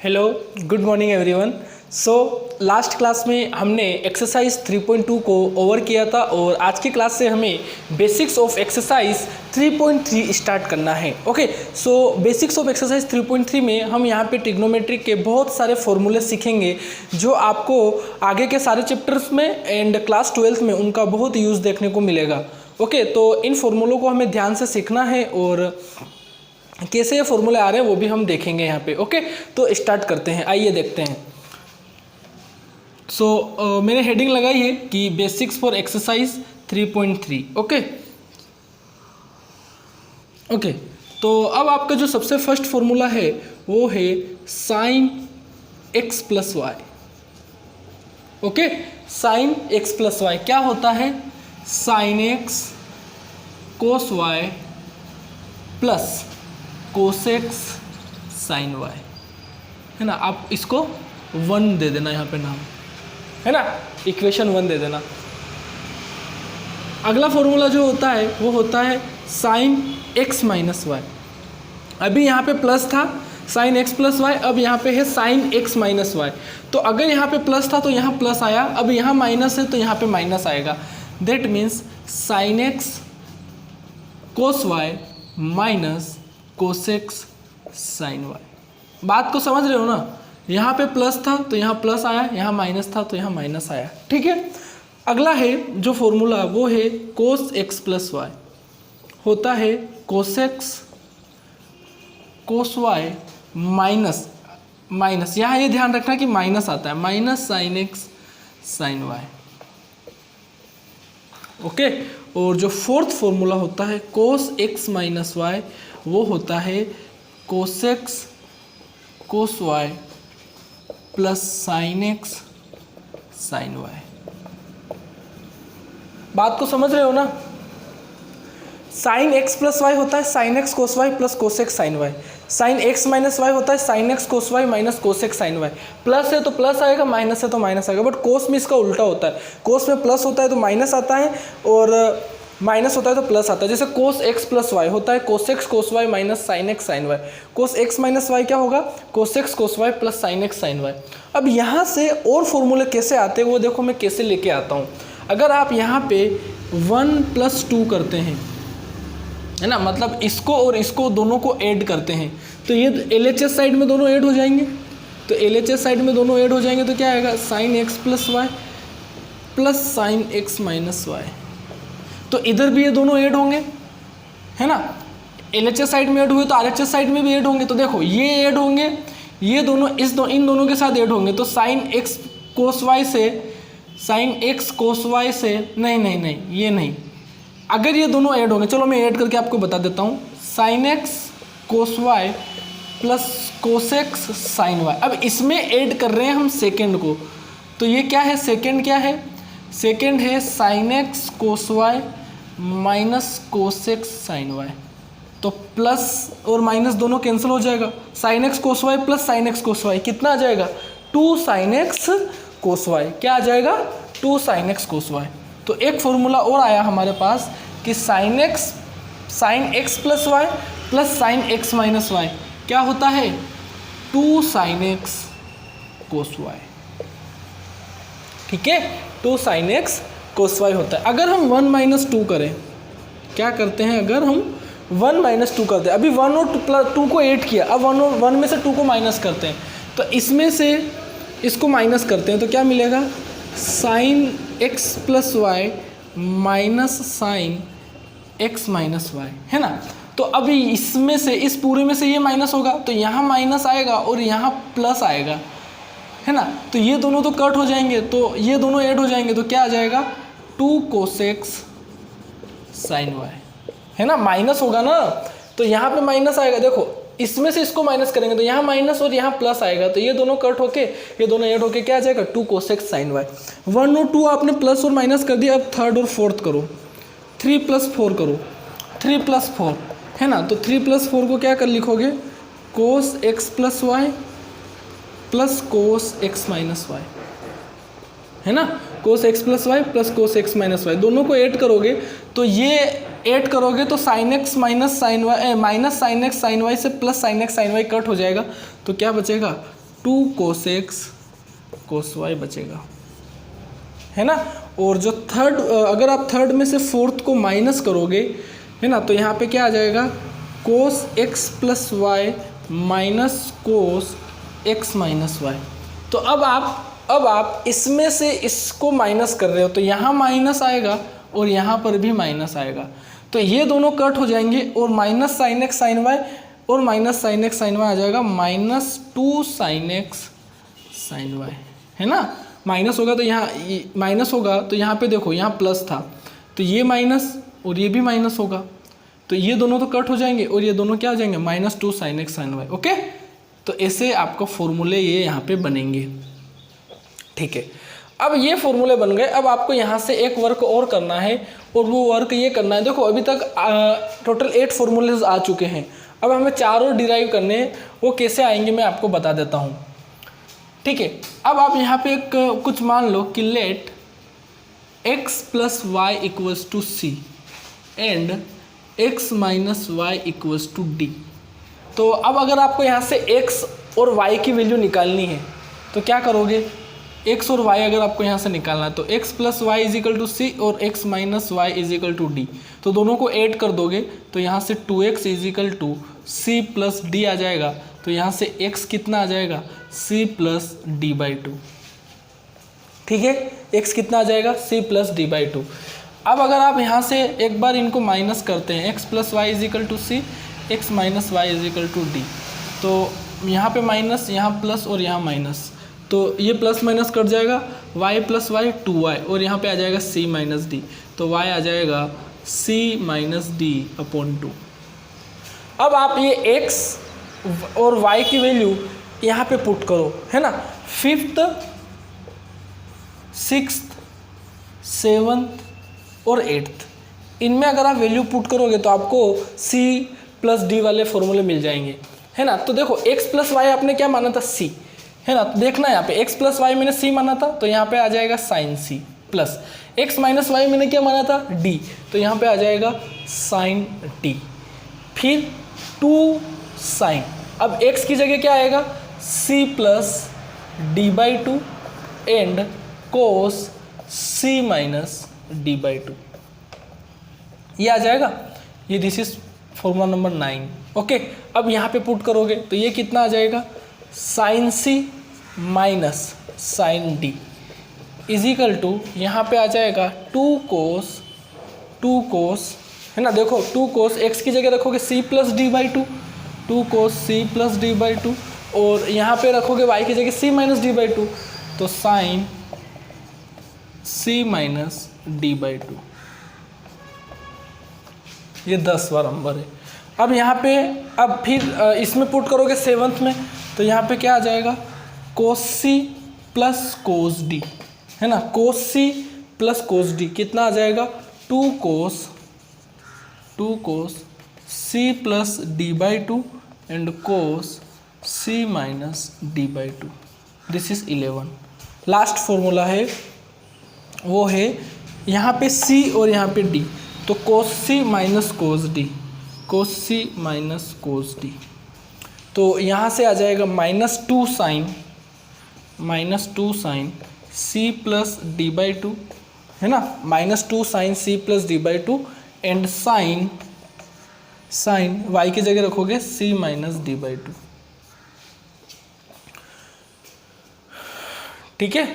Hello, good morning everyone. So last class में हमने exercise 3.2 को ओवर किया था और आज की क्लास से हमें बेसिक्स ऑफ एक्सरसाइज 3.3 स्टार्ट करना है। Okay, so basics of exercise 3.3 में हम यहाँ पे ट्रिग्नोमेट्री के बहुत सारे फॉर्मूले सीखेंगे जो आपको आगे के सारे चैप्टर्स में एंड क्लास 12th में उनका बहुत यूज़ देखने को मिलेगा। ओके, तो इन फॉर्मूलों को हमें ध्यान से सीखना है और कैसे ये फॉर्मूले आ रहे हैं वो भी हम देखेंगे यहाँ पे। ओके, तो स्टार्ट करते हैं, आइए देखते हैं। सो मैंने हेडिंग लगाई है कि बेसिक्स फॉर एक्सरसाइज 3.3। ओके, तो अब आपका जो सबसे फर्स्ट फॉर्मूला है वो है sine x plus y. Okay, sine x plus y क्या होता है? Sine x cos y plus cos x sine y, है ना। आप इसको 1 दे देना यहाँ पे नाम, है ना, इक्वेशन 1 दे देना। अगला फॉर्मूला जो होता है वो होता है साइन एक्स माइनस वाई। अभी यहाँ पे प्लस था साइन एक्स प्लस वाई, अब यहाँ पे है साइन एक्स माइनस वाई। तो अगर यहाँ पे प्लस था तो यहाँ प्लस आया, अब यहाँ माइनस है तो यहाँ पे माइनस आएगा। That means sine x cos y minus cos x sine y. बात को समझ रहे हो ना? यहाँ पे प्लस था तो यहाँ प्लस आया, यहाँ माइनस था तो यहाँ माइनस आया। ठीक है, अगला है जो फॉर्मूला वो है कोस एक्स प्लस वाई, होता है cos x cos y minus minus, यहाँ ये ध्यान रखना कि माइनस आता है, minus sine x sine y. Okay, और जो फोर्थ फॉर्मूला होता है कोस एक्स माइनस वाई, वो होता है cos x cos y plus sine x sine y. बात को समझ रहे हो ना? साइन एक्स प्लस वाई होता है sine x cos y plus cos x sine y. Sine x minus y होता है sine x cos y minus cos x sine y. Plus है तो प्लस आएगा, माइनस है तो माइनस आएगा, बट कोस में इसका उल्टा होता है। कोस में प्लस होता है तो माइनस आता है और माइनस होता है तो प्लस आता है। जैसे कोस एक्स प्लस वाई होता है cos x cos y minus sine x sine y. Cos x minus y क्या होगा? Cos x cos y plus sine x sine y. अब यहाँ से और फॉर्मूले कैसे आते हैं वो देखो मैं कैसे लेके आता हूँ। अगर आप यहाँ पे 1+2 करते हैं, है ना, मतलब इसको और इसको दोनों को ऐड करते हैं तो ये LHS साइड में दोनों ऐड हो जाएंगे। तो LHS साइड में दोनों ऐड हो जाएंगे तो क्या आएगा? Sine x plus y plus sine x minus y. तो इधर भी ये दोनों ऐड होंगे, है ना। LHS साइड में ऐड हुए तो RHS साइड में भी ऐड होंगे। तो देखो ये ऐड होंगे, ये दोनों इन दोनों के साथ ऐड होंगे। तो साइन एक्स कोस वाई से साइन एक्स कोस वाई से नहीं ये नहीं, अगर ये दोनों ऐड होंगे, चलो मैं ऐड करके आपको बता देता हूँ। Sign x cos y plus cos x sine y. अब इसमें ऐड कर रहे हैं हम सेकेंड को, तो ये क्या है? सेकेंड क्या है? सेकेंड है sine x cos y minus cos x sine y. तो प्लस और माइनस दोनों कैंसिल हो जाएगा। Sign x cos y plus sine x cos y कितना आ जाएगा? 2 साइन एक्स कोस वाई। क्या आ जाएगा? 2 साइन एक्स कोस वाई। तो एक फॉर्मूला और आया हमारे पास कि sine x plus y plus sine x minus y क्या होता है? 2 साइन एक्स कोस वाई। ठीक है, 2 साइन एक्स कोस वाई होता है। अगर हम 1-2 करें, क्या करते हैं? अगर हम 1-2 करते हैं, अभी 1 और 2 को ऐड किया, अब 1 में से 2 को माइनस करते हैं, तो इसमें से इसको माइनस करते हैं तो क्या मिलेगा? Sine x plus y minus sine x minus y, है ना। तो अभी इसमें से, इस पूरे में से ये माइनस होगा तो यहाँ माइनस आएगा और यहाँ प्लस आएगा, है ना। तो ये दोनों तो कट हो जाएंगे, तो ये दोनों ऐड हो जाएंगे, तो क्या आ जाएगा? 2 कोसेक्स साइन वाई, है ना। माइनस होगा ना तो यहाँ पे माइनस आएगा। देखो इसमें से इसको माइनस करेंगे तो यहाँ माइनस और यहाँ प्लस आएगा, तो ये दोनों कट होके ये दोनों ऐड होके क्या आ जाएगा? 2 कोसेक्स साइन वाई। 1 और 2 आपने प्लस और माइनस कर दिया, अब थर्ड और फोर्थ करो, 3+4 करो, 3+4, है ना। तो 3+4 को क्या कर लिखोगे? Cos x plus y plus cos x minus y, है ना। Cos x plus y plus cos x minus y, दोनों को ऐड करोगे तो ये ऐड करोगे तो sine x minus sine y minus sine x sine y से plus sine x sine y cut हो जाएगा, तो क्या बचेगा? 2 cos x cos y बचेगा, है ना। और जो थर्ड, अगर आप थर्ड में से फोर्थ को माइनस करोगे, है ना, तो यहाँ पे क्या आ जाएगा, cos x plus y minus cos x minus y. तो अब आप इसमें से इसको माइनस कर रहे हो, तो यहाँ माइनस आएगा और यहाँ पर भी माइनस आएगा, तो ये दोनों कट हो जाएंगे और minus sine x sine y और minus sine x sine y आ जाएगा -2 साइन एक्स साइन वाई, है ना। माइनस होगा तो यहाँ माइनस होगा, तो यहाँ पे देखो यहाँ प्लस था, तो ये माइनस और ये भी माइनस होगा, तो ये दोनों तो कट हो जाएंगे और ये दोनों क्या आ जाएंगे, -2 sine x sine y. Okay, तो ऐसे आपका फॉर्मूले ये यहाँ पे बनेंगे, ठीक है। अब ये फॉर्मूले बन गए, अब आपको यहाँ से एक वर्क और करना है, और वो वर्क ये करना है, देखो अभी तक टोटल 8 फॉर्मूलेज आ चुके हैं, अब हमें 4 और डिराइव करने हैं। वो कैसे आएंगे मैं आपको बता देता हूँ, ठीक है। अब आप यहाँ पे कुछ मान लो कि let x plus y equals to c and x minus y equals to d. तो अब अगर आपको यहाँ से x और y की वैल्यू निकालनी है तो क्या करोगे, x और y अगर आपको यहाँ से निकालना है तो x plus y is equal to c और x minus y is equal to d, तो दोनों को ऐड कर दोगे तो यहाँ से 2x is equal to c plus d आ जाएगा, तो यहाँ से x कितना आ जाएगा, c plus d by two, ठीक है। x कितना आ जाएगा, c plus d by two. अब अगर आप यहाँ से एक बार इनको माइनस करते हैं, x plus y is equal to c, x minus y is equal to d, तो यहाँ पे माइनस, यहाँ प्लस और यहाँ माइनस, तो ये प्लस माइनस कट जाएगा, y प्लस वाई 2y और यहाँ पे आ जाएगा c माइनस डी, तो y आ जाएगा c माइनस डी अपॉन 2। अब आप ये x और y की वैल्यू यहाँ पे पुट करो, है ना। 5th 6th 7th और 8th, इनमें अगर आप वैल्यू पुट करोगे तो आपको c प्लस डी वाले फॉर्मूले मिल जाएंगे, है ना। तो देखो x प्लस वाई आपने क्या माना था, c, है ना। तो देखना यहाँ पे x प्लस वाई मैंने c माना था, तो यहाँ पे आ जाएगा sine c, plus x minus y मैंने क्या माना था, d, तो यहाँ पे आ जाएगा साइन d, फिर 2 साइन, अब x की जगह क्या आएगा, c plus d by two and cos c minus d by two, ये आ जाएगा, ये this is formula number 9। Okay, अब यहाँ पे पुट करोगे तो ये कितना आ जाएगा, sine c minus sine d is equal to, यहाँ पे आ जाएगा 2 कोस, है ना। देखो 2 कोस, x की जगह रखोगे c plus d by two, 2 cos c plus d by two, और यहाँ पे रखोगे y की जगह c minus d by two, तो sine c minus d by two, ये 10वां नंबर है। अब यहाँ पे, अब फिर इसमें पुट करोगे 7th में, तो यहाँ पे क्या आ जाएगा, कोस c प्लस कोस d, है ना। कोस c प्लस कोस d कितना आ जाएगा, 2 cos c plus d by two and cos c minus d by to, this is 11। Last formula है वो है यहाँ पे c और यहाँ पे d, तो cos c minus cos d, cos c minus cos d, तो यहाँ से आ जाएगा -2 sine c plus d by two, है ना, -2 sine c plus d by two and sine y की जगह रखोगे c minus d by two, ठीक है।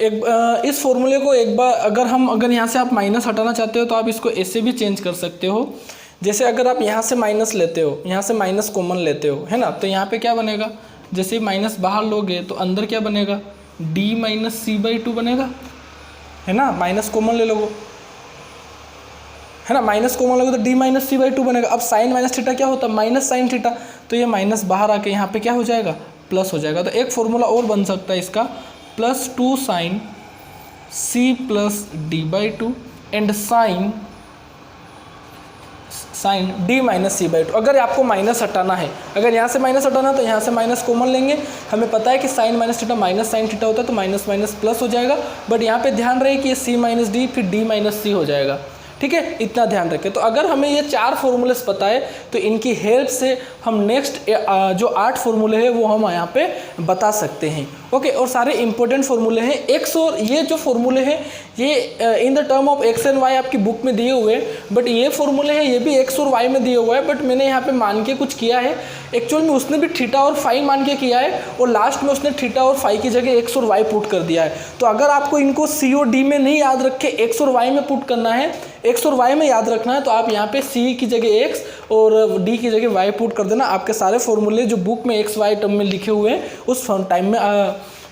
इस फॉर्मूले को एक बार अगर यहाँ से आप माइनस हटाना चाहते हो तो आप इसको ऐसे भी चेंज कर सकते हो, जैसे अगर आप यहाँ से माइनस लेते हो, यहाँ से माइनस कॉमन लेते हो, है ना, तो यहाँ पे क्या बनेगा, जैसे माइनस बाहर लोगे तो अंदर क्या बनेगा, d minus c by two बनेगा, है ना। माइनस कॉमन ले लोगे, है ना, माइनस कॉमन लोगे तो d minus c by two बनेगा। अब साइन माइनस थीटा क्या होता है, माइनस साइन थीटा, तो ये माइनस बाहर आके यहाँ पे क्या हो जाएगा, प्लस हो जाएगा। तो एक फॉर्मूला और बन सकता है इसका, +2 sine c plus d by two and sine d minus c by two. अगर आपको माइनस हटाना है, अगर यहाँ से माइनस हटाना है तो यहाँ से माइनस कॉमन लेंगे, हमें पता है कि sine minus theta minus sine theta होता है, तो माइनस माइनस प्लस हो जाएगा, बट यहाँ पे ध्यान रहे कि ये c माइनस डी फिर d माइनस सी हो जाएगा, ठीक है, इतना ध्यान रखें। तो अगर हमें ये 4 फॉर्मूलेस पता है तो इनकी हेल्प से हम नेक्स्ट जो 8 फॉर्मूले हैं वो हम यहाँ पे बता सकते हैं। ओके, और सारे इंपॉर्टेंट फॉर्मूले हैं। एक्स और ये जो फॉर्मूले हैं ये in the term of x and y आपकी बुक में दिए हुए हैं, बट ये फॉर्मूले हैं ये भी एक्स और वाई में दिए हुआ है, बट मैंने यहाँ पे मान के कुछ किया है। एक्चुअल में उसने भी थीटा और फाई मान के किया है और लास्ट में उसने थीटा और फाई की जगह एक्स और वाई पुट कर दिया है। तो अगर आपको इनको सी और डी में नहीं याद रख के एक्स और वाई में पुट करना है, एक्स और वाई में याद रखना है, तो आप यहाँ पे सी की जगह एक्स और डी की जगह वाई पुट कर देना। आपके सारे फॉर्मूले जो बुक में एक्स वाई टर्म में लिखे हुए हैं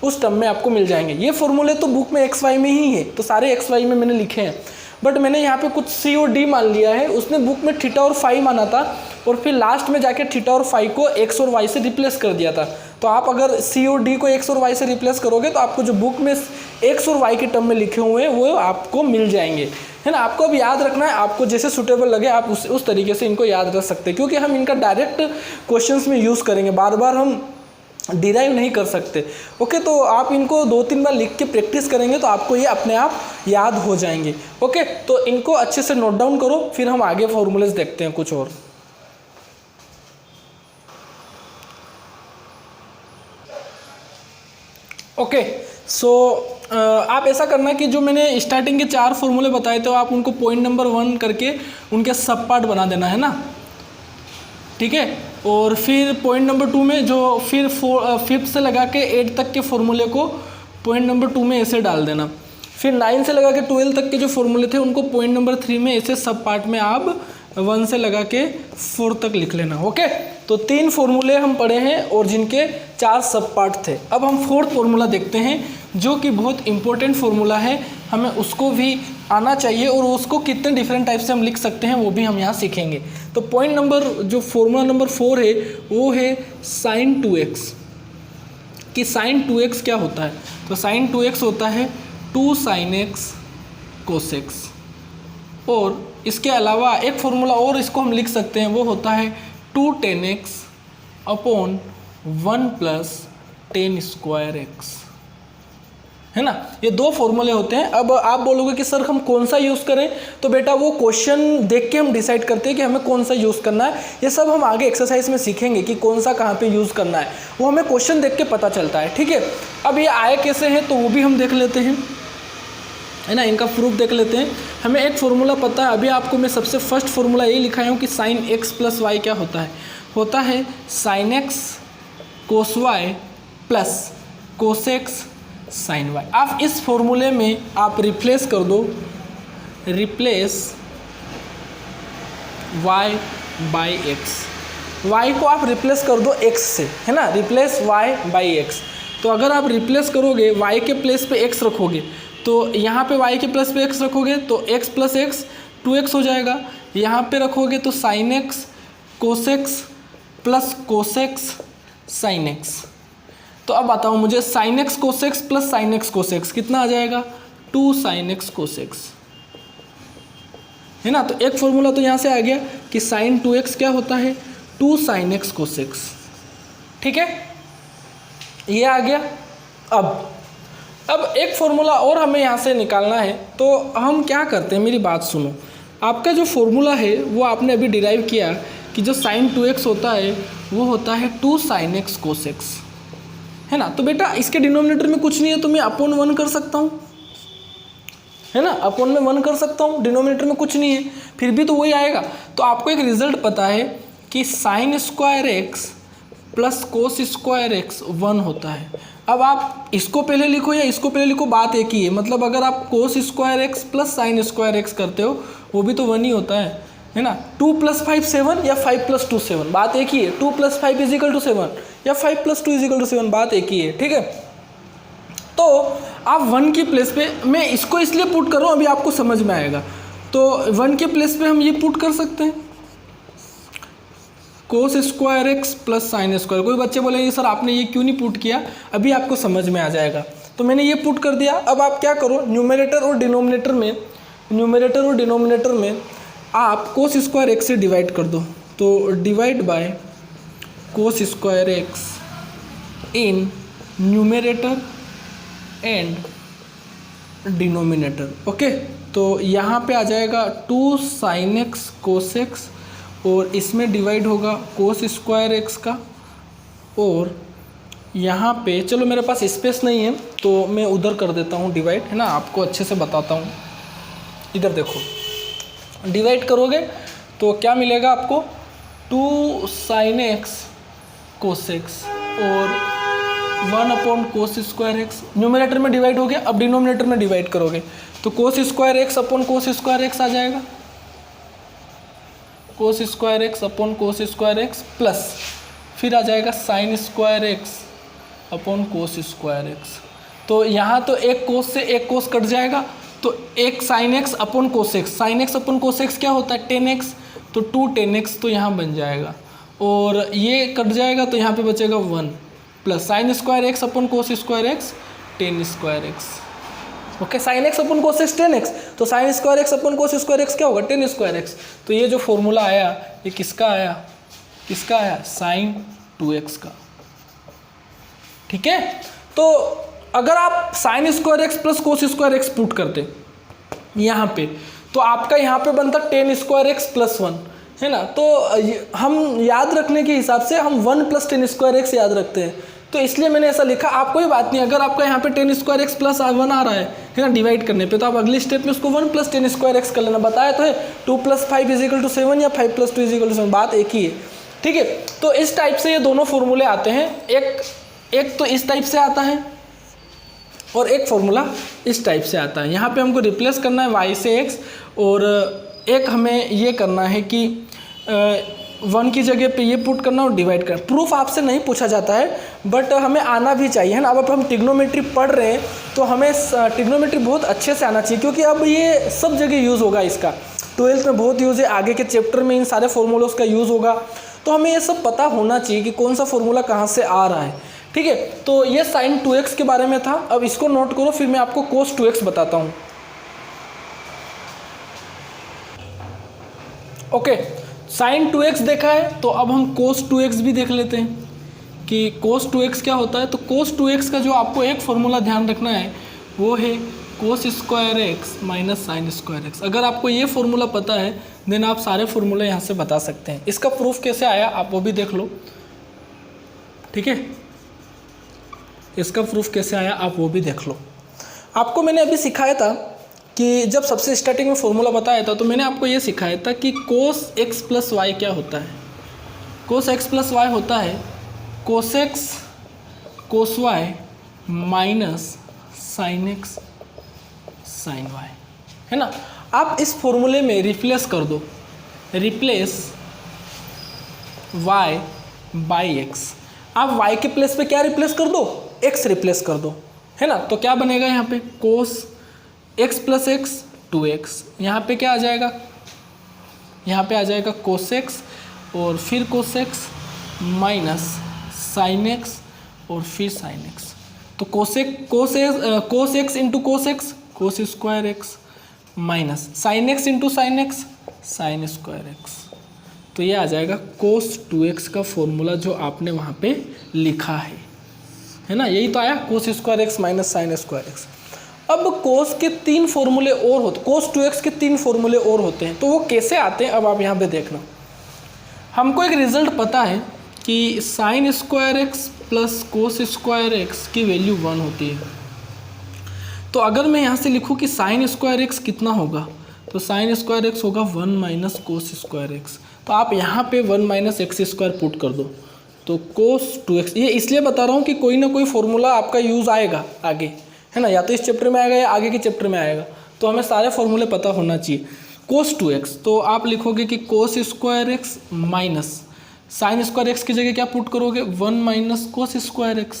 उस टर्म में आपको मिल जाएंगे। ये फॉर्मूले तो बुक में एक्स वाई में ही है, तो सारे एक्स वाई में मैंने लिखे हैं, बट मैंने यहाँ पे कुछ सी और डी मान लिया है। उसने बुक में थीटा और फाई माना था और फिर लास्ट में जाके थीटा और फाई को एक्स और वाई से रिप्लेस कर दिया था। तो आप अगर सी और डी को एक्स और वाई से रिप्लेस करोगे तो आपको जो बुक में एक्स और वाई के टर्म में लिखे हुए हैं वो आपको मिल जाएंगे, है ना। आपको अब याद रखना है, आपको जैसे सुटेबल लगे आप उस तरीके से इनको याद रख सकते हैं, क्योंकि हम इनका डायरेक्ट क्वेश्चंस में यूज़ करेंगे, बार बार हम डिराइव नहीं कर सकते। ओके, तो आप इनको 2-3 बार लिख के प्रैक्टिस करेंगे तो आपको ये अपने आप याद हो जाएंगे। ओके, तो इनको अच्छे से नोट डाउन करो, फिर हम आगे फॉर्मूलेस देखते हैं कुछ और। ओके, सो आप ऐसा करना कि जो मैंने स्टार्टिंग के 4 फॉर्मूले बताए थे आप उनको पॉइंट नंबर 1 करके उनके सब पार्ट बना देना, है ना, ठीक है। और फिर पॉइंट नंबर 2 में जो फिर 5th से लगा के 8 तक के फॉर्मूले को पॉइंट नंबर 2 में ऐसे डाल देना। फिर 9 से लगा के 12 तक के जो फॉर्मूले थे उनको पॉइंट नंबर 3 में ऐसे सब पार्ट में आप 1 से लगा के 4 तक लिख लेना। ओके, तो 3 फॉर्मूले हम पढ़े हैं और जिनके 4 सब पार्ट थे। अब हम 4th फॉर्मूला देखते हैं जो कि बहुत इंपॉर्टेंट फॉर्मूला है, हमें उसको भी आना चाहिए और उसको कितने डिफरेंट टाइप से हम लिख सकते हैं वो भी हम यहाँ सीखेंगे। तो पॉइंट नंबर जो फॉर्मूला नंबर 4 है वो है sin 2x, कि sin 2x क्या होता है। तो sin 2x होता है 2 sin x cos x, और इसके अलावा एक फॉर्मूला और इसको हम लिख सकते हैं, वो होता है 2 tan x upon 1 + tan square x, है ना। ये 2 फॉर्मूले होते हैं। अब आप बोलोगे कि सर हम कौन सा यूज़ करें, तो बेटा वो क्वेश्चन देख के हम डिसाइड करते हैं कि हमें कौन सा यूज़ करना है। ये सब हम आगे एक्सरसाइज में सीखेंगे कि कौन सा कहाँ पे यूज़ करना है, वो हमें क्वेश्चन देख के पता चलता है, ठीक है। अब ये आए कैसे हैं तो वो भी हम देख लेते हैं, है ना, इनका प्रूफ देख लेते हैं। हमें एक फार्मूला पता है, अभी आपको मैं सबसे फर्स्ट फार्मूला यही लिखाया हूँ कि sin x + y क्या होता है sin x cos y + cos x sin y। आप इस फॉर्मूले में आप रिप्लेस कर दो, replace y by x, y को आप रिप्लेस कर दो x से, है ना, रिप्लेस y बाई x। तो अगर आप रिप्लेस करोगे y के प्लेस पे x रखोगे तो यहाँ पे y के प्लेस पे x रखोगे तो x + x 2x हो जाएगा। यहाँ पे रखोगे तो sin x cos x + cos x sin x। तो अब बताओ मुझे sin x cos x + sin x cos x कितना आ जाएगा, 2 sin x cos x, है ना। तो एक फॉर्मूला तो यहाँ से आ गया कि sin 2x क्या होता है 2 sin x cos x, ठीक है, ये आ गया। अब एक फॉर्मूला और हमें यहाँ से निकालना है, तो हम क्या करते हैं, मेरी बात सुनो। आपका जो फॉर्मूला है वो आपने अभी डिराइव किया कि जो sin 2x होता है वो होता है 2 sin x cos x, है ना। तो बेटा इसके डिनोमिनेटर में कुछ नहीं है तो मैं अपॉन 1 कर सकता हूँ, है ना, अपॉन में 1 कर सकता हूँ, डिनोमिनेटर में कुछ नहीं है, फिर भी तो वही आएगा। तो आपको एक रिजल्ट पता है कि sin square x + cos square x 1 होता है। अब आप इसको पहले लिखो या इसको पहले लिखो, बात एक ही है। मतलब अगर आप cos square x + sin square x करते हो वो भी तो 1 ही होता है ना। 2 + 5 7 या 5 + 2 7, बात एक ही है। 2 + 5 = 7 या 5 + 2 = 7, बात एक ही है, ठीक है। तो आप 1 की प्लेस पे, मैं इसको इसलिए पुट कर रहा हूँ अभी आपको समझ में आएगा। तो 1 के प्लेस पे हम ये पुट कर सकते हैं cos square x + sin square. कोई बच्चे बोलेंगे सर आपने ये क्यों नहीं पुट किया, अभी आपको समझ में आ जाएगा। तो मैंने ये पुट कर दिया। अब आप क्या करो, न्यूमरेटर और डिनोमिनेटर में आप cos स्क्वायर x से डिवाइड कर दो। तो divide by cos square x in numerator and denominator, okay. तो यहाँ पे आ जाएगा 2 sin x cos x और इसमें डिवाइड होगा cos स्क्वायर x का। और यहाँ पे चलो मेरे पास स्पेस नहीं है तो मैं उधर कर देता हूँ डिवाइड, है ना, आपको अच्छे से बताता हूँ। इधर देखो, डिवाइड करोगे तो क्या मिलेगा आपको, 2 sin x cos x और 1/cos स्क्वायर x। न्यूमरेटर में डिवाइड हो गया, अब डिनोमिनेटर में डिवाइड करोगे तो cos square x upon cos square x आ जाएगा, cos square x upon cos square x plus फिर आ जाएगा sin square x upon cos square x। तो यहाँ तो एक cos से एक cos कट जाएगा, तो एक sin x upon cos x, sin x upon cos x क्या होता है 10x, तो 2 10x तो यहाँ बन जाएगा और ये कट जाएगा तो यहाँ पे बचेगा 1 plus sin square x upon cos square x 10 square x। Okay, sin x upon cos x 10x, तो sin square x upon cos square x क्या होगा 10 स्क्वायर x। तो ये जो फॉर्मूला आया ये किसका आया, किसका आया, sin 2x का। ठीक है, तो अगर आप sin square x plus cos square x put करते यहाँ पे तो आपका यहाँ पे बनता 10 स्क्वायर x प्लस 1, है ना। तो हम याद रखने के हिसाब से हम 1 प्लस 10 स्क्वायर x याद रखते हैं, तो इसलिए मैंने ऐसा लिखा। आप कोई बात नहीं, अगर आपका यहाँ पे 10 स्क्वायर x प्लस 1 आ रहा है ना डिवाइड करने पे, तो आप अगली स्टेप में उसको 1 प्लस 10 स्क्वायर x कर लेना। बताया तो है 2 + 5 = 7 या 5 + 2 = 7, बात एक ही है। ठीक है, तो इस टाइप से ये दोनों फॉर्मूले आते हैं, एक तो इस टाइप से आता है और एक फॉर्मूला इस टाइप से आता है। यहाँ पे हमको रिप्लेस करना है y से x, और एक हमें ये करना है कि 1 की जगह पे ये पुट करना और डिवाइड करना। प्रूफ आपसे नहीं पूछा जाता है बट हमें आना भी चाहिए, है ना। अब हम ट्रिग्नोमेट्री पढ़ रहे हैं तो हमें ट्रिग्नोमेट्री बहुत अच्छे से आना चाहिए, क्योंकि अब ये सब जगह यूज़ होगा इसका। 12th में बहुत यूज़ है, आगे के चैप्टर में इन सारे फॉर्मूलों का यूज़ होगा, तो हमें ये सब पता होना चाहिए कि कौन सा फॉर्मूला कहाँ से आ रहा है। ठीक है, तो ये sin 2x के बारे में था। अब इसको नोट करो, फिर मैं आपको cos 2x बताता हूँ। ओके, sin 2x देखा है तो अब हम cos 2x भी देख लेते हैं कि cos 2x क्या होता है। तो cos 2x का जो आपको एक फॉर्मूला ध्यान रखना है वो है cos square x minus sine square x। अगर आपको ये फॉर्मूला पता है देन आप सारे फॉर्मूले यहाँ से बता सकते हैं। इसका प्रूफ कैसे आया आप वो भी देख लो। ठीक है, इसका प्रूफ कैसे आया आप वो भी देख लो। आपको मैंने अभी सिखाया था कि जब सबसे स्टार्टिंग में फॉर्मूला बताया था तो मैंने आपको ये सिखाया था कि cos x प्लस वाई क्या होता है। cos x प्लस वाई होता है cos x cos y minus sine x sign y, है ना। आप इस फॉर्मूले में रिप्लेस कर दो, रिप्लेस y बाई x। आप y के प्लेस पे क्या रिप्लेस कर दो, x रिप्लेस कर दो, है ना। तो क्या बनेगा यहाँ पे cos x plus x 2x, यहाँ पे क्या आ जाएगा, यहाँ पे आ जाएगा cos x और फिर cos x minus sine x और फिर साइन x। तो cos x into cos x cos square x minus sine x into sine x sine square x। तो ये आ जाएगा cos 2x का फॉर्मूला जो आपने वहाँ पे लिखा है ना। यही तो आया cos square x minus sine square x। अब cos के 3 फॉर्मूले और होते, cos 2x के 3 फॉर्मूले और होते हैं, तो वो कैसे आते हैं अब आप यहाँ पे देखना। हमको एक रिजल्ट पता है कि sign square x plus cos square x की वैल्यू 1 होती है। तो अगर मैं यहाँ से लिखूँ कि साइन स्क्वायर x कितना होगा, तो साइन स्क्वायर x होगा 1 माइनस कोस स्क्वायर x। तो आप यहाँ पे 1 माइनस एक्स स्क्वायर पुट कर दो, तो कोस 2x। ये इसलिए बता रहा हूँ कि कोई ना कोई फॉर्मूला आपका यूज़ आएगा आगे, है ना, या तो इस चैप्टर में आएगा या आगे के चैप्टर में आएगा, तो हमें सारे फॉर्मूले पता होना चाहिए। कोस 2x, तो आप लिखोगे कि cos square x minus sine square x की जगह क्या पुट करोगे 1 माइनस कोस स्क्वायर x,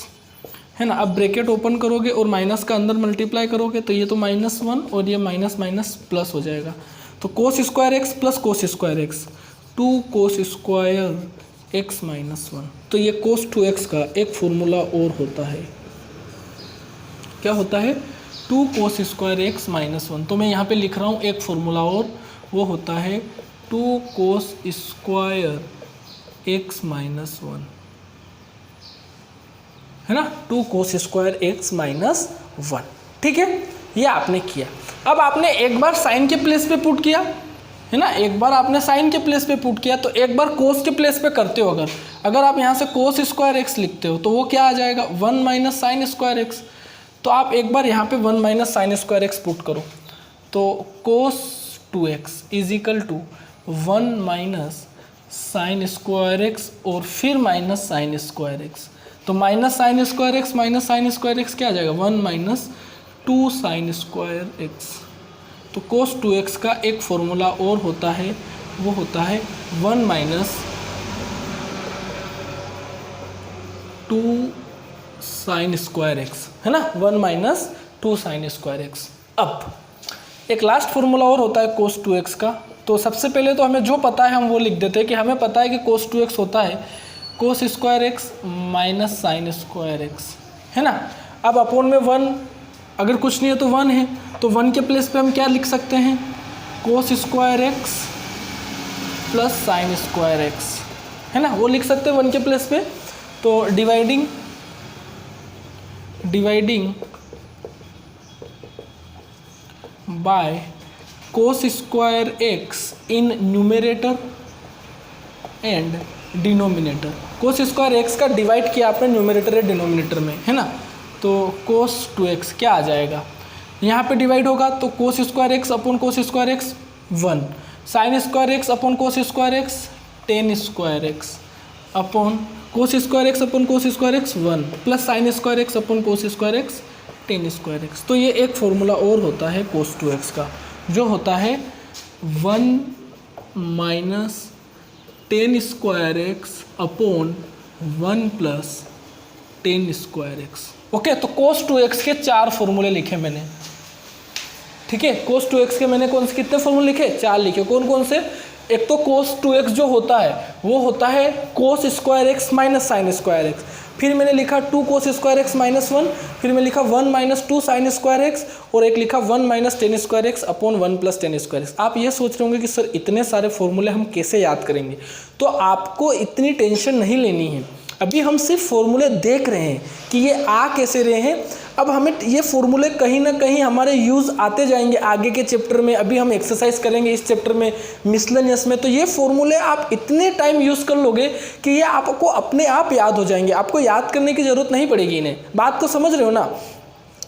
है ना। अब ब्रैकेट ओपन करोगे और माइनस का अंदर मल्टीप्लाई करोगे तो ये तो -1 और ये माइनस माइनस प्लस हो जाएगा। तो cos square x plus cos square x 2 cos square x minus 1। तो ये कोस 2x का एक फॉर्मूला और होता है, क्या होता है 2 कोस स्क्वायर x माइनस 1। तो मैं यहाँ पे लिख रहा हूँ एक फॉर्मूला और, वो होता है 2 कोस स्क्वायर x माइनस 1, है ना, 2 कोस स्क्वायर x माइनस 1। ठीक है, ये आपने किया। अब आपने एक बार साइन के प्लेस पे पुट किया है ना, एक बार आपने साइन के प्लेस पे पुट किया, तो एक बार कोस के प्लेस पे करते हो अगर आप यहाँ से कोस स्क्वायर एक्स लिखते हो तो वो क्या आ जाएगा 1 माइनस साइन स्क्वायर एक्स। तो आप एक बार यहाँ पे 1 minus sine square x put करो, तो cos 2x is equal to 1 minus sine square x और फिर माइनस साइन स्क्वायर एक्स। तो minus sine square x minus sine square x क्या आ जाएगा 1 माइनस 2 साइन स्क्वायर एक्स। तो कोस 2x का एक फॉर्मूला और होता है, वो होता है 1 माइनस 2 साइन स्क्वायर एक्स, है ना, 1 माइनस 2 साइन स्क्वायर एक्स। अब एक लास्ट फॉर्मूला और होता है कोस 2x का। तो सबसे पहले तो हमें जो पता है हम वो लिख देते हैं कि हमें पता है कि कोस 2x होता है cos square x minus sine square x, है ना। अब अपोन में 1, अगर कुछ नहीं है तो 1 है, तो 1 के प्लेस पे हम क्या लिख सकते हैं cos square x plus sign square x, है ना, वो लिख सकते हैं 1 के प्लेस पे। तो dividing by cos square x in numerator and denominator. Cos square x का डिवाइड किया आपने न्यूमरेटर या डिनोमिनेटर में, है ना, तो कोस 2x क्या आ जाएगा, यहाँ पे डिवाइड होगा तो cos square x upon cos square x 1, sign square x upon cos square x ten square x upon cos square x upon cos square x 1 plus sign square x upon cos square x ten square x. तो ये एक formula और होता है कोस 2x का, जो होता है 1 minus 10 square x upon 1 plus 10 square x. Okay, तो कोस 2x के 4 फॉर्मूले लिखे मैंने, ठीक है। कोस 2x के मैंने कौन से कितने फॉर्मूले लिखे, 4 लिखे। कौन कौन से, एक तो कोस 2x जो होता है वो होता है cos square x minus sine square x, फिर मैंने लिखा 2 कोस स्क्वायर एक्स माइनस 1, फिर मैं लिखा 1 माइनस 2 साइन स्क्वायर एक्स, और एक लिखा 1 minus 10 square x upon 1 plus 10 square x. आप ये सोच रहे होंगे कि सर इतने सारे फॉर्मूले हम कैसे याद करेंगे, तो आपको इतनी टेंशन नहीं लेनी है। अभी हम सिर्फ फॉर्मूले देख रहे हैं कि ये आ कैसे रहे हैं। अब हमें ये फॉर्मूले कहीं ना कहीं हमारे यूज़ आते जाएंगे आगे के चैप्टर में। अभी हम एक्सरसाइज करेंगे इस चैप्टर में मिसलेनियस में, तो ये फॉर्मूले आप इतने टाइम यूज़ कर लोगे कि ये आपको अपने आप याद हो जाएंगे, आपको याद करने की ज़रूरत नहीं पड़ेगी इन्हें। बात को समझ रहे हो ना।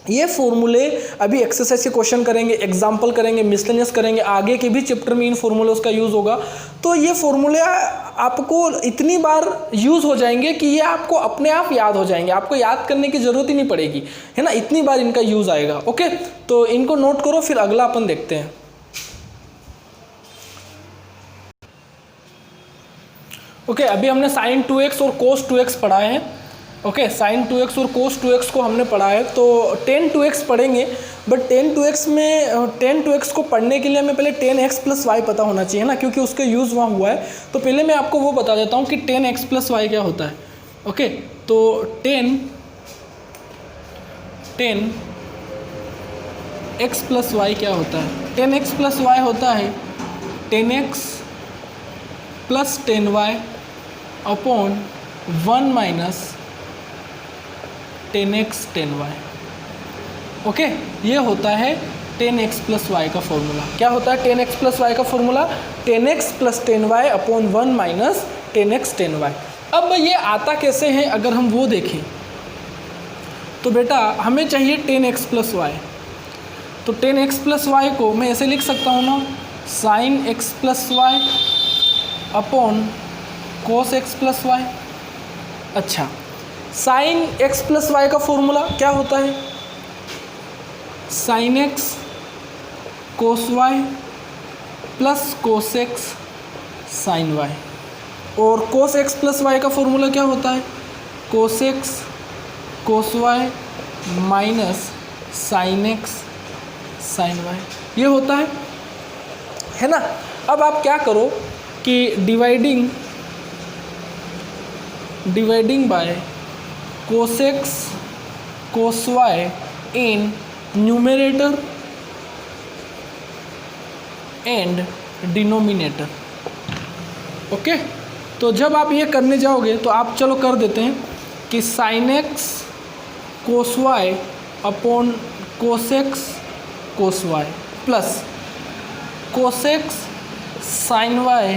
ये फॉर्मूले अभी एक्सरसाइज के क्वेश्चन करेंगे, एग्जाम्पल करेंगे, मिसलेनियस करेंगे, आगे के भी चैप्टर में इन फॉर्मूलों का यूज़ होगा। तो ये फॉर्मूले आपको इतनी बार यूज़ हो जाएंगे कि ये आपको अपने आप याद हो जाएंगे, आपको याद करने की ज़रूरत ही नहीं पड़ेगी, है ना, इतनी बार इनका यूज़ आएगा। ओके, तो इनको नोट करो, फिर अगला अपन देखते हैं। ओके, अभी हमने साइन 2x और कोस 2x पढ़ा है। ओके, साइन 2x और कोस 2x को हमने पढ़ा है, तो टेन 2x पढ़ेंगे। बट टेन 2x को पढ़ने के लिए हमें पहले 10x प्लस वाई पता होना चाहिए ना, क्योंकि उसका यूज़ वहाँ हुआ है। तो पहले मैं आपको वो बता देता हूँ कि 10x प्लस वाई क्या होता है। ओके, तो 10x प्लस वाई क्या होता है। 10x प्लस वाई होता है 10x plus 10y upon 1 minus 10x 10y। Okay, ये होता है 10x प्लस वाई का फॉर्मूला। क्या होता है 10x प्लस वाई का formula, 10x plus 10y upon 1 minus 10x 10y। अब ये आता कैसे है, अगर हम वो देखें तो बेटा हमें चाहिए 10x प्लस वाई। तो 10x प्लस वाई को मैं ऐसे लिख सकता हूँ ना, sine x plus y upon cos x plus y. अच्छा, साइन x प्लस वाई का फॉर्मूला क्या होता है, sine x cos y plus cos x sign y। और कोस x प्लस वाई का फॉर्मूला क्या होता है, cos x cos y minus sine x sign y, ये होता है ना। अब आप क्या करो कि dividing by cos x cos y in numerator and denominator. Okay, तो जब आप ये करने जाओगे तो आप चलो कर देते हैं कि sine x cos y upon cos x cos y। Plus cos x sine y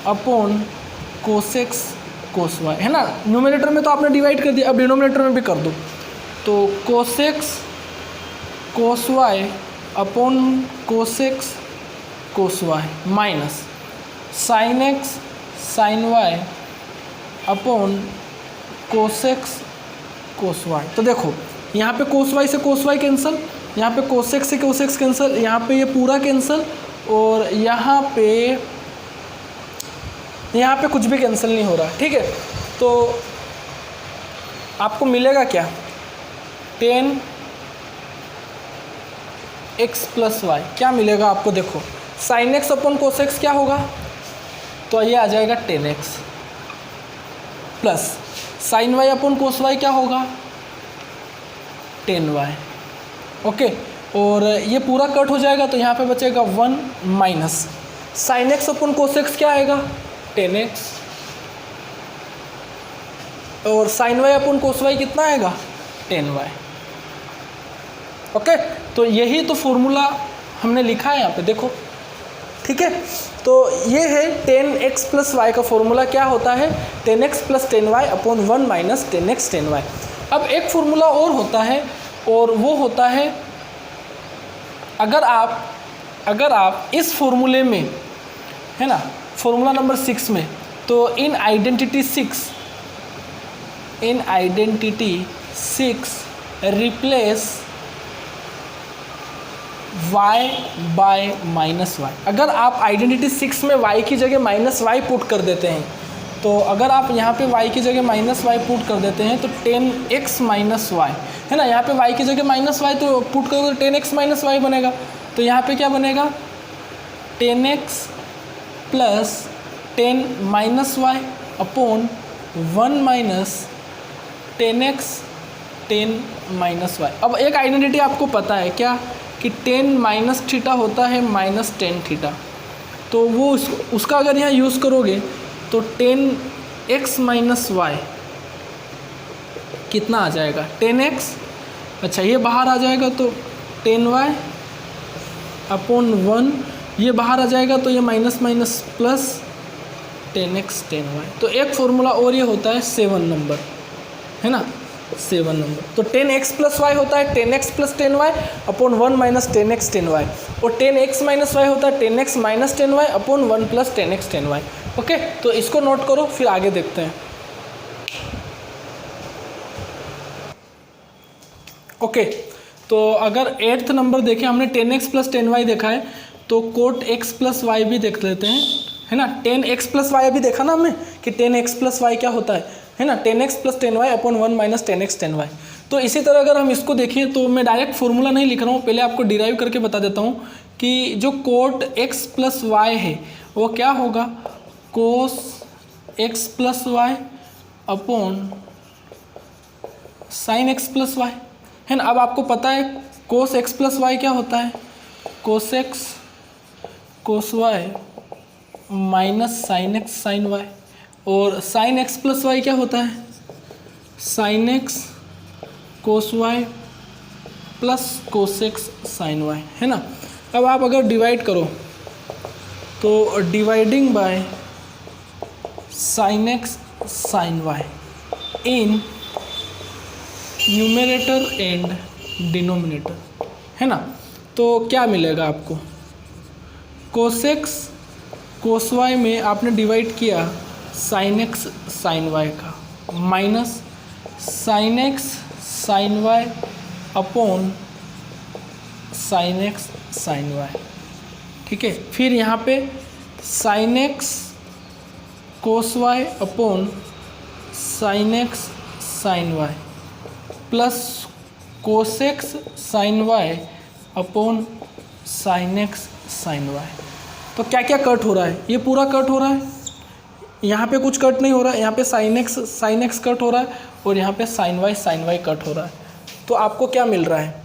upon cos x cos y, है ना। न्यूमरेटर में तो आपने डिवाइड कर दिया, अब डिनोमिनेटर में भी कर दो। तो cos x cos y upon cos x cos y minus sine x sine y upon cos x cos y. तो देखो यहाँ पे कोस वाई से कोस वाई कैंसिल, यहाँ पे कोसेक्स से कोसेक्स कैंसिल, यहाँ पे ये पूरा कैंसिल, और यहाँ पे कुछ भी कैंसिल नहीं हो रहा, ठीक है। तो आपको मिलेगा क्या, 10x प्लस वाई, क्या मिलेगा आपको, देखो साइन एक्स अपॉन कोसेक्स क्या होगा, तो ये आ जाएगा 10x plus sine y upon cos y क्या होगा 10y, ओके। और ये पूरा कट हो जाएगा तो यहाँ पे बचेगा 1 minus sine x upon cos x क्या आएगा 10x, और sine y upon cos y कितना आएगा 10y, ओके। तो यही तो फॉर्मूला हमने लिखा है यहाँ पे, देखो, ठीक है। तो ये है 10x प्लस वाई का फॉर्मूला क्या होता है 10x plus 10y upon 1 minus 10x 10y। अब एक फॉर्मूला और होता है, और वो होता है अगर आप इस फॉर्मूले में, है ना, फॉर्मूला नंबर 6 में, तो in identity 6 replace y by minus y. अगर आप आइडेंटिटी 6 में y की जगह माइनस वाई पुट कर देते हैं, तो अगर आप यहाँ पे y की जगह माइनस वाई पुट कर देते हैं तो 10x माइनस वाई, है ना, यहाँ पे y की जगह माइनस वाई तो पुट करोगे तो 10x माइनस वाई बनेगा। तो यहाँ पे क्या बनेगा 10x plus 10 minus y upon 1 minus 10x 10 minus y. अब एक आइडेंटिटी आपको पता है क्या कि 10 माइनस थीटा होता है माइनस 10 थीटा, तो वो उसका अगर यहाँ यूज़ करोगे तो 10x माइनस वाई कितना आ जाएगा 10x, अच्छा ये बाहर आ जाएगा तो 10y अपॉन 1, ये बाहर आ जाएगा तो ये minus minus plus 10x 10y। तो एक फॉर्मूला और ये होता है 7 नंबर, है ना, 7 नंबर। तो 10x प्लस वाई होता है 10x plus 10y upon 1 minus 10x 10y, और 10x माइनस वाई होता है 10x minus 10y upon 1 plus 10x 10y, okay. तो इसको नोट करो, फिर आगे देखते हैं, ओके। तो अगर 8th नंबर देखें, हमने 10x प्लस 10y देखा है, तो कोट x प्लस वाई भी देख लेते हैं, है ना। 10x प्लस वाई अभी देखा ना हमने कि 10x प्लस वाई क्या होता है ना, 10x plus 10y upon 1 minus 10x 10y। तो इसी तरह अगर हम इसको देखें, तो मैं डायरेक्ट फॉर्मूला नहीं लिख रहा हूँ, पहले आपको डिराइव करके बता देता हूँ कि जो कोट x प्लस वाई है वो क्या होगा cos x plus y upon sine x plus y, है ना। अब आपको पता है कोस x प्लस वाई क्या होता है cos x cos y minus sine x sine y, और साइन x प्लस वाई क्या होता है sine x cos y plus cos x sine y, है ना। अब आप अगर डिवाइड करो तो dividing by sine x sine y in numerator and denominator, है ना। तो क्या मिलेगा आपको कोस x कोस वाई में आपने डिवाइड किया साइन एक्स साइन वाई का minus sine x sine y upon sine x sine y, ठीक है। फिर यहाँ पे sine x cos y upon sine x sine y plus cos x sine y upon sine x sine y. तो क्या क्या cut हो रहा है, ये पूरा कट हो रहा है, यहाँ पे कुछ कट नहीं हो रहा है, यहाँ पे साइन एक्स कट हो रहा है, और यहाँ पे साइन वाई कट हो रहा है। तो आपको क्या मिल रहा है,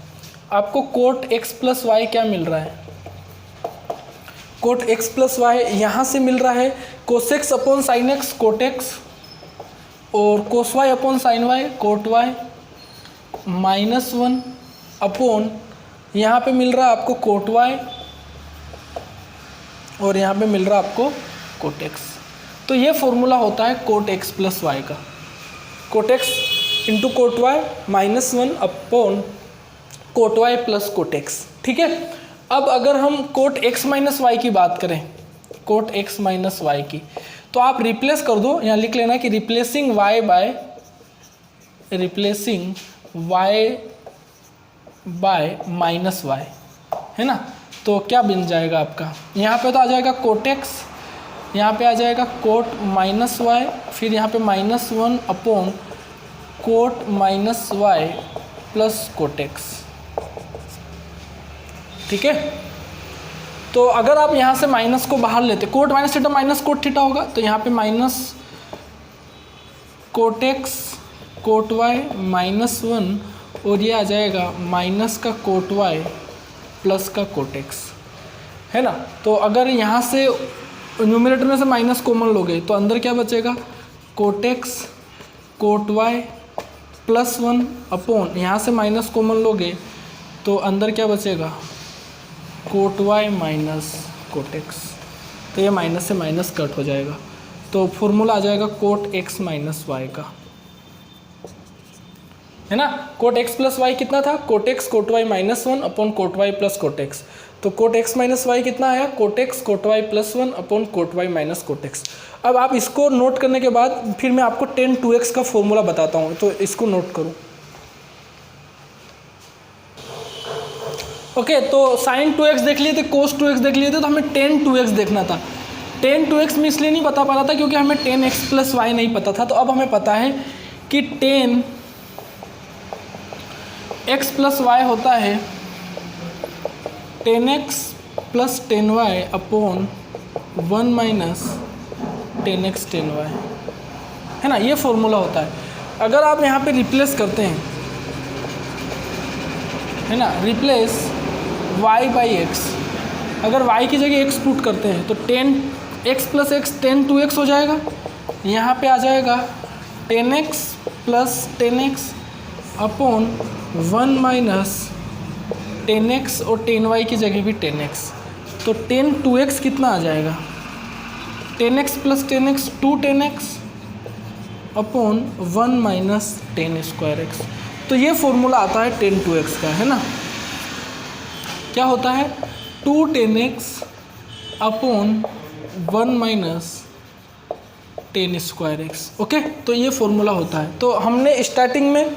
आपको कोट x प्लस वाई क्या मिल रहा है, कोट x प्लस वाई यहाँ से मिल रहा है cos x upon sine x cot x, और cos y upon sine y cot y -1 upon यहाँ पे मिल रहा है आपको कोट वाई और यहाँ पे मिल रहा आपको कोट एक्स। तो ये फॉर्मूला होता है कोट एक्स प्लस वाई का, cot x into cot y minus 1 upon cot y plus cot x. ठीक है, अब अगर हम कोट एक्स माइनस वाई की बात करें, कोट एक्स माइनस वाई की, तो आप रिप्लेस कर दो, यहाँ लिख लेना कि replacing y by minus y, है ना। तो क्या बन जाएगा आपका, यहाँ पे तो आ जाएगा कोट एक्स, यहाँ पे आ जाएगा कोट माइनस वाई, फिर यहाँ पे -1 upon cot minus y plus cot x. ठीक है, तो अगर आप यहाँ से माइनस को बाहर लेते, cot minus theta minus cot theta होगा, तो यहाँ पे minus cot x cot y -1 और ये आ जाएगा माइनस का कोट वाई प्लस का कोट एक्स, है ना। तो अगर यहाँ से न्यूमरेटर में से माइनस कॉमन लोगे तो अंदर क्या बचेगा, cot x cot y +1 upon, यहाँ से माइनस कॉमन लोगे तो अंदर क्या बचेगा, cot y minus cot x. तो ये माइनस से माइनस कट हो जाएगा, तो फॉर्मूला आ जाएगा कोट एक्स माइनस वाई का, है ना। कोट एक्स प्लस वाई कितना था, cot x cot y -1 upon cot y plus cot x. तो कोट एक्स माइनस वाई कितना आया, cot x cot y +1 upon cot y minus cot x. अब आप इसको नोट करने के बाद फिर मैं आपको tan 2x का फॉर्मूला बताता हूँ, तो इसको नोट करो। ओके, तो sin 2x देख लिए थे, cos 2x देख लिए थे, तो हमें tan 2x देखना था। tan 2x में इसलिए नहीं बता पा रहा था क्योंकि हमें tan x प्लस वाई नहीं पता था। तो अब हमें पता है कि tan x प्लस वाई होता है tan x plus tan y upon 1 minus tan x tan y, है ना। ये फॉर्मूला होता है। अगर आप यहाँ पे रिप्लेस करते हैं, है ना, रिप्लेस y बाई x, अगर y की जगह x पुट करते हैं तो tan x plus x tan 2x हो जाएगा। यहाँ पे आ जाएगा tan x plus tan x upon 1 minus tan x और tan y की जगह भी tan x, तो tan 2x कितना आ जाएगा, tan x plus tan x 2 tan x upon 1 minus tan square x। तो ये फॉर्मूला आता है tan 2x का, है ना। क्या होता है, 2 tan x upon 1 minus tan square x। Okay, तो ये फॉर्मूला होता है। तो हमने स्टार्टिंग में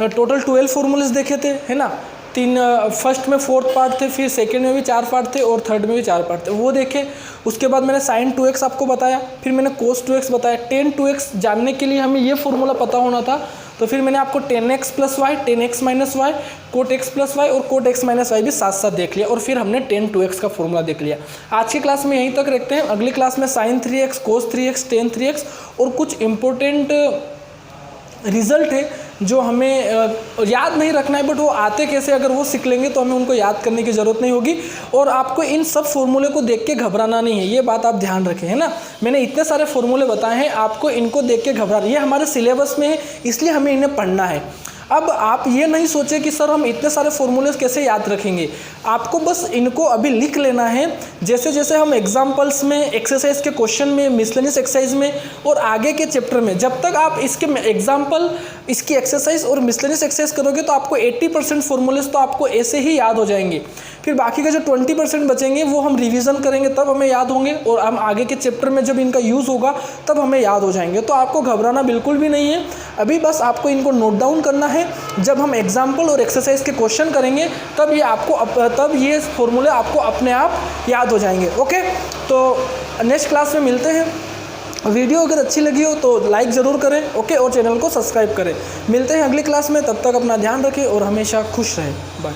टोटल 12 फॉर्मूलेस देखे थे, है ना। फर्स्ट में 4th पार्ट थे, फिर सेकंड में भी 4 पार्ट थे और थर्ड में भी 4 पार्ट थे, वो देखे। उसके बाद मैंने sin 2x आपको बताया, फिर मैंने cos 2x बताया। tan 2x जानने के लिए हमें ये फॉर्मूला पता होना था, तो फिर मैंने आपको tan x plus y, tan x minus y, cot x plus y और कोट x माइनस वाई भी साथ साथ देख लिया, और फिर हमने tan 2x का फॉर्मूला देख लिया। आज की क्लास में यहीं तक रखते हैं। अगली क्लास में sin 3x, cos 3x, tan 3x और कुछ इंपॉर्टेंट रिजल्ट है जो हमें याद नहीं रखना है, बट वो आते कैसे, अगर वो सीख लेंगे तो हमें उनको याद करने की ज़रूरत नहीं होगी। और आपको इन सब फॉर्मूले को देख के घबराना नहीं है, ये बात आप ध्यान रखें, है ना। मैंने इतने सारे फॉर्मूले बताए हैं, आपको इनको देख के घबराना, ये हमारे सिलेबस में है इसलिए हमें इन्हें पढ़ना है। अब आप ये नहीं सोचें कि सर हम इतने सारे फॉर्मूले कैसे याद रखेंगे, आपको बस इनको अभी लिख लेना है। जैसे जैसे हम एग्जाम्पल्स में, एक्सरसाइज के क्वेश्चन में, मिसलेनियस एक्सरसाइज में और आगे के चैप्टर में, जब तक आप इसके एग्जाम्पल, इसकी एक्सरसाइज और मिसलेनियस एक्सरसाइज करोगे तो आपको 80% फॉर्मूलेस तो आपको ऐसे ही याद हो जाएंगे। फिर बाकी का जो 20% बचेंगे वो हम रिवीजन करेंगे तब हमें याद होंगे, और हम आगे के चैप्टर में जब इनका यूज़ होगा तब हमें याद हो जाएंगे। तो आपको घबराना बिल्कुल भी नहीं है, अभी बस आपको इनको नोट डाउन करना है। जब हम एग्जाम्पल और एक्सरसाइज के क्वेश्चन करेंगे तब ये फॉर्मूले आपको अपने आप याद हो जाएंगे। ओके, तो नेक्स्ट क्लास में मिलते हैं। वीडियो अगर अच्छी लगी हो तो लाइक ज़रूर करें, ओके, और चैनल को सब्सक्राइब करें। मिलते हैं अगली क्लास में, तब तक अपना ध्यान रखें और हमेशा खुश रहें। बाय।